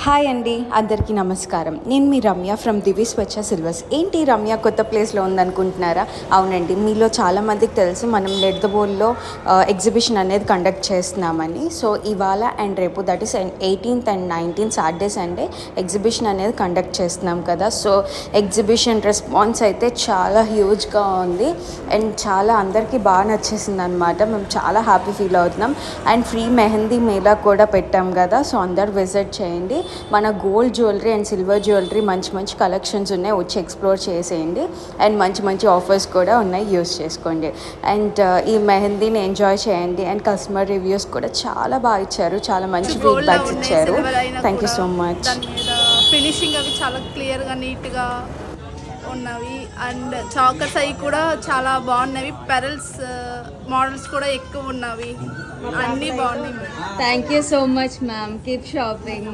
Hi అండి, అందరికీ నమస్కారం. నేను మీ రమ్య ఫ్రమ్ దివి స్వచ్ఛ సిల్వర్స్. ఏంటి రమ్య కొత్త ప్లేస్లో ఉందనుకుంటున్నారా? అవునండి, మీలో చాలామందికి తెలుసు మనం నెడ్దబోల్లో ఎగ్జిబిషన్ అనేది కండక్ట్ చేస్తున్నామని. సో ఇవాళ అండ్ రేపు, that is 18th and 19th Saturday Sunday exhibition అనేది కండక్ట్ చేస్తున్నాం కదా. సో ఎగ్జిబిషన్ రెస్పాన్స్ అయితే చాలా హ్యూజ్గా ఉంది అండ్ చాలా అందరికీ బాగా నచ్చేసింది అనమాట. మేము చాలా హ్యాపీ ఫీల్ అవుతున్నాం. అండ్ ఫ్రీ మెహందీ మేళా కూడా పెట్టాం కదా, సో అందరు విజిట్ చేయండి. మన gold jewellery and silver jewellery మంచి మంచి కలెక్షన్స్ ఉన్నాయి, వచ్చి ఎక్స్ప్లోర్ చేసేయండి. అండ్ మంచి మంచి ఆఫర్స్ కూడా ఉన్నాయి, యూస్ చేసుకోండి. అండ్ ఈ మెహందీని ఎంజాయ్ చేయండి. అండ్ కస్టమర్ రివ్యూస్ కూడా చాలా బాగా ఇచ్చారు, చాలా మంచి ఫీడ్బ్యాక్స్ ఇచ్చారు. Thank you so much. Finishing అవి చాలా క్లియర్గా నీట్గా ఉన్నవి. అండ్ చాకర్స్ అవి కూడా చాలా బాగున్నవి. పెరల్స్ మోడల్స్ కూడా ఎక్కువ ఉన్నవి, అన్నీ బాగున్నాయి. Thank you so much ma'am. Keep shopping.